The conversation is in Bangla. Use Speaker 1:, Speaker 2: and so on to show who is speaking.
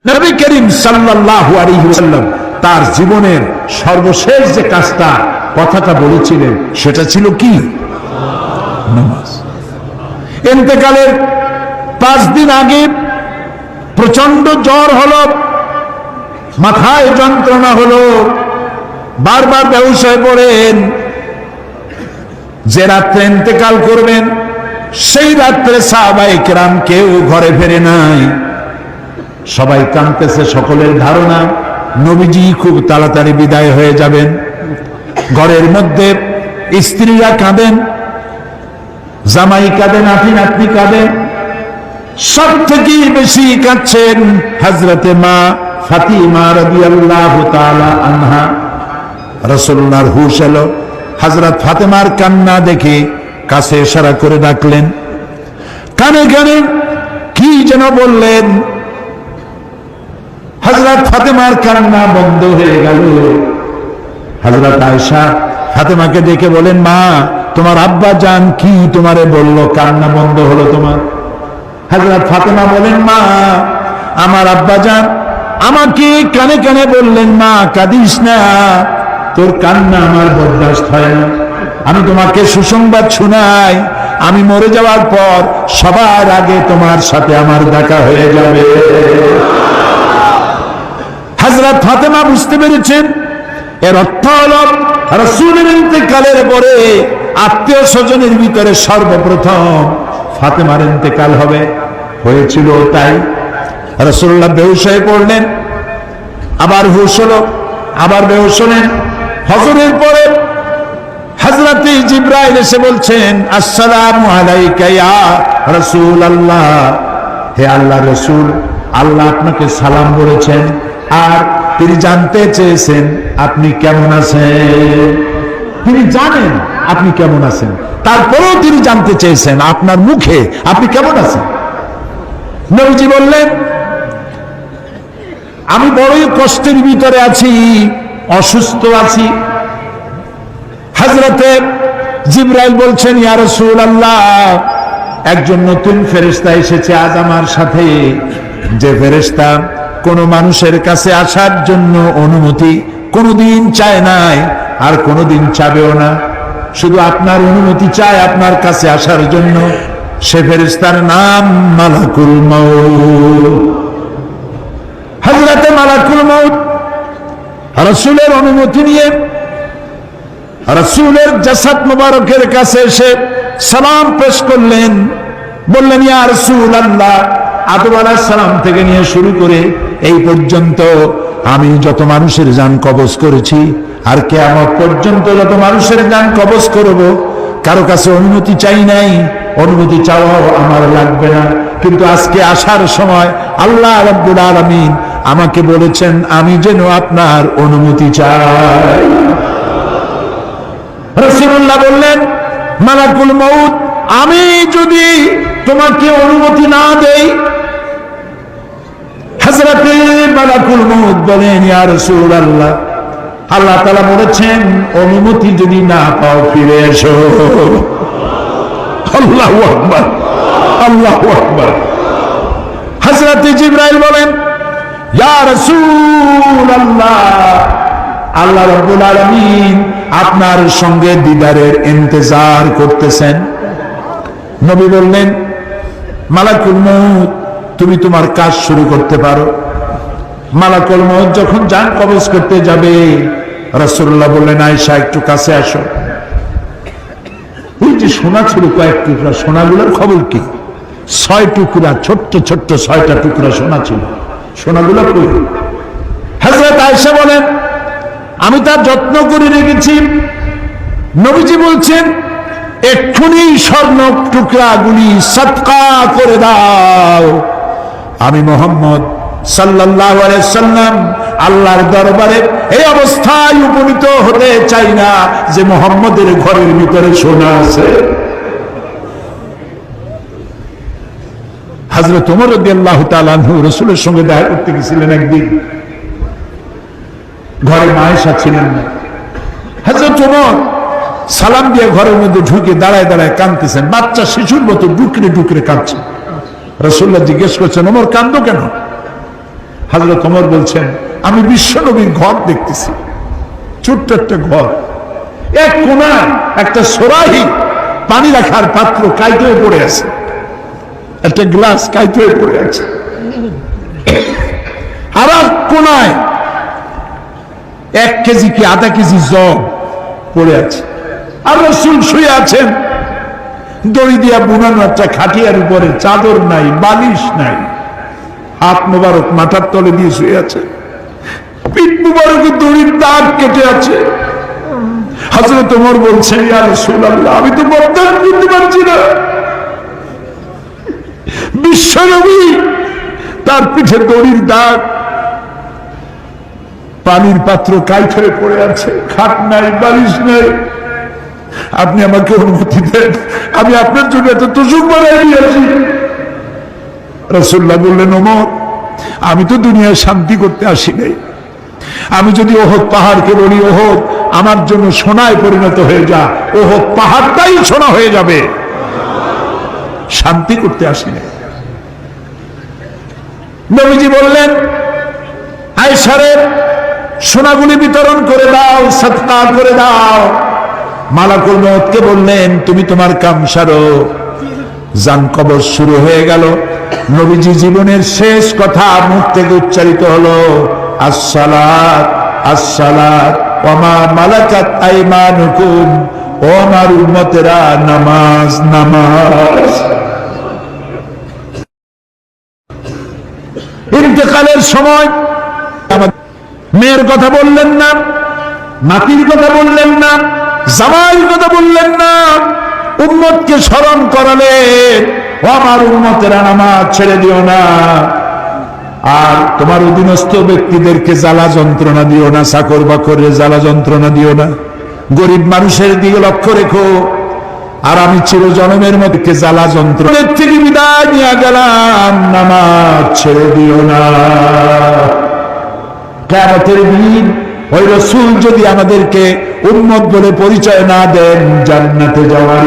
Speaker 1: নবী করিম সাল্লাল্লাহু আলাইহি ওয়াসাল্লাম তার জীবনের সর্বশেষ যে কাজটা কথাটা বলেছিলেন সেটা ছিল কি? নামাজ। ইন্তেকালের 5 দিন আগে প্রচন্ড জ্বর হলো, মাথায় যন্ত্রণা হলো, বারবার বেহুশ হয়ে পড়েন। যে রাত্রে ইন্তেকাল করবেন সেই রাত্রে সাহাবায়ে কেরাম কেউ ঘরে ফেরে নাই, সবাই কাঁদতেছে। সকলের ধারণা নবীজি খুব তাড়াতাড়ি বিদায় হয়ে যাবেন। ঘরের মধ্যে স্ত্রীরা কাঁদেন, জামাই কাঁদেন, নাতি নাতনি কাঁদেন। সব থেকে বেশি কাঁদছেন হযরতে মা ফাতিমা রাদিয়াল্লাহু তাআলা আনহা। রাসূলুল্লাহর হুশ এলো, হযরত ফাতেমার কান্না দেখে কাছে ইশারা করে ডাকলেন, কানে কানে কি যেন বললেন। হযরত ফাতেমার কান্না বন্ধ হয়ে গেল। হযরত আয়েশা ফাতেমাকে ডেকে বলেন, মা তোমার আব্বা জান কি তোমারে বলল, কান্না বন্ধ হলো তোমার? হযরত ফাতেমা বলেন, মা আমার আব্বা জান আমাকে কানে কানে বললেন, মা কাঁদিস না, তোর কান্না আমার বরদাস্ত হয় না। আমি তোমাকে সুসংবাদ শোনাই, আমি মরে যাওয়ার পর সবার আগে তোমার সাথে আমার দেখা হয়ে যাবে। হযরত ফাতেমা বুঝতে পেরেছেন এর অর্থ হলো রাসূলের ইন্তেকালের পরে আত্মীয় স্বজনের ভিতরে সর্বপ্রথম ফাতেমার ইন্তেকাল হবে। হয়েছিল তাই। রাসূলুল্লাহ বেহুশ হয়ে পড়লেন, আবার হুশ হলো, আবার বেহুশ হলেন। ফজরের পরে হযরতে জিবরাইল এসে বলছেন, আসসালামু আলাইকা ইয়া রাসূলুল্লাহ, হে আল্লাহর রাসূল, আল্লাহ আপনাকে সালাম বলেছেন আর তিনি জানতে চেয়েছেন আপনি কেমন আছেন। তিনি জানেন আপনি কেমন আছেন, তারপরেও তিনি জানতে চেয়েছেন আপনার মুখে আপনি কেমন আছেন। নবীজি বললেন, আমি বড়ই কষ্টের ভিতরে আছি, অসুস্থ আছি। হযরতে জিবরাইল বলছেন, ইয়া রাসূলুল্লাহ, একজন নতুন ফেরেশতা এসেছে আজ আমার সাথে, যে ফেরেশতা কোন মানুষের কাছে আসার জন্য অনুমতি কোনদিন চায় নাই আর কোনদিন চাবেও না, শুধু আপনার অনুমতি চায় আপনার কাছে আসার জন্য। সে ফেরেশতার নাম মালাকুল মউত। হযরতে মালাকুল মউত রাসূলের অনুমতি নিয়ে রাসূলের জাসাদ মুবারকের কাছে এসে সালাম পেশ করলেন। বললেন, ইয়া রাসূলুল্লাহ, আদম আলাইহিস সালাম থেকে নিয়ে শুরু করে এই পর্যন্ত আমি যত মানুষের জান কবজ করেছি আর কিয়ামত পর্যন্ত যত মানুষের জান কবজ করব, কারো কাছে অনুমতি চাই নাই, অনুমতি চাওয়াও আমার লাগবে না। কিন্তু আজকে আসার সময় আল্লাহ রাব্বুল আলামিন আমাকে বলেছেন আমি যেন আপনার অনুমতি চাই। রাসূলুল্লাহ বললেন, মালাকুল মউত, আমি যদি তোমাকে অনুমতি না দেই? হযরতে মালাকুল মউত বলেন, ইয়া রাসূলুল্লাহ, আল্লাহ তাআলা বলেছেন অনুমতি যদি না পাও ফিরে এসো। আল্লাহু আকবার, আল্লাহু আকবার। হযরতে জিবরাইল বলেন, ইয়া রাসূলুল্লাহ, আল্লাহ রাব্বুল আলামিন আপনার সঙ্গে দিদারের ইন্তজার করতেছেন। নবী বললেন, মালাকুল মউত, তুমি তোমার কাজ শুরু করতে পারো। মালাকুল মউত যখন জান কবজ করতে যাবে, রাসূলুল্লাহ বললেন, আয়েশা একটু কাছে আসো। ওই যে সোনা ছিল কয়েক টুকরা, সোনাগুলোর খবর কি? 6 টুকরা, ছোট্ট ছোট্ট 6টা টুকরা সোনা ছিল, সোনাগুলো কই? হযরত আয়েশা বলেন, আমি তার যত্ন করে রেখেছি। নবীজি বলছেন, এক্ষুনি স্বর্ণ টুকরাগুলি সদকা করে দাও। আমি মুহাম্মদ সাল্লাল্লাহু আলাইহি সাল্লাম আল্লাহর দরবারে এই অবস্থায় উপনীত হতে চাই না যে মুহাম্মদের ঘরের ভিতরে সোনা আছে। হযরত ওমর রাদিয়াল্লাহু তাআলা আনহু রাসূলের সঙ্গে দেখা করতে গেছিলেন একদিন। ঘরে মা আয়েশা ছিলেন না। হযরত ওমর সালাম দিয়ে ঘরের মধ্যে ঢুকে দাঁড়ায় দাঁড়ায় কাঁদতেছেন, বাচ্চা শিশুর মতো ডুকরে ডুকরে কাঁদছে। রাসূলুল্লাহ জিজ্ঞেস করছেন, ওমর কাঁদো কেন? হযরত ওমর বলছেন, আমি বিশ্বনবীর ঘর দেখতেছি, ছোট্ট একটা ঘর, এক কোণায় একটা সরাহি পানি রাখার পাত্র কাইতে হয়ে পড়ে আছে, একটা গ্লাস কাইতে হয়ে পড়ে আছে, আর এক কোণায় 1 কেজি কি আধা কেজি জগ পড়ে আছে, আর রাসূল শুয়ে আছেন দড়ি দিয়া বুনানো একটা খাটিয়ার উপরে, চাদর নাই, বালিশ নাই, হাত মোবারক মাথার তলে দিয়ে শুয়ে আছে, পিঠ মোবারকে দড়ির দাগ কেটে আছে। হযরত ওমর বলছেন, ইয়া রাসূলুল্লাহ, আমি তো বর্দান করতে পারছি না, বিশ্বনবী তার পিঠে দড়ির দাগ, পানির পাত্র কাইট হয়ে পড়ে আছে, খাট নাই, বালিশ নাই, আপনি আমাকে অনুমতি দেন, আমি আপনার জন্য এত তোষক বানাই দিয়েছি। রাসূলুল্লাহ বললেন, ওমর, আমি তো দুনিয়ায় শান্তি করতে আসি নাই, আমি যদি ওহদ পাহাড়কে বলি ওহদ আমার জন্য সোনায় পরিণত হয়ে যা, ওহদ পাহাড়টাই সোনা হয়ে যাবে, শান্তি করতে আসি নাই। নবীজি বললেন, আয়েশারে সোনাগুলি বিতরণ করে দাও, সাদকা করে দাও। মালাকুল মউতকে বললেন, তুমি তোমার কাম সারো। জান কবজ শুরু হয়ে গেল। নবীজি জীবনের শেষ কথা মুখ থেকে উচ্চারিত হলো, আসসালাত আসসালাত ওয়া মা মালাকাত আইমানুকুম, ও আমার উম্মতেরা, নামাজ নামাজ। ইন্তেকালের সময় মেয়ের কথা বললেন না, নাতির কথা বললেন না, জামাইয়ের কথা বললেন না, উম্মতকে স্মরণ করালেন, ও আমার উম্মতেরা, নামাজ ছেড়ে দিও না, আর তোমার অধীনস্থ ব্যক্তিদেরকে জ্বালা যন্ত্রণা দিও না, চাকর বাকরের জ্বালা যন্ত্রণা দিও না, গরিব মানুষের দিকে লক্ষ্য রেখো, আর আমি চিরজনমের মধ্যে জ্বালা যন্ত্রণার থেকে বিদায় নিয়ে গেলাম, নামাজ ছেড়ে দিও না। কিয়ামতের দিন ওই রাসূল যদি আমাদেরকে উম্মত বলে পরিচয় না দেন, জান্নাতে যাওয়ার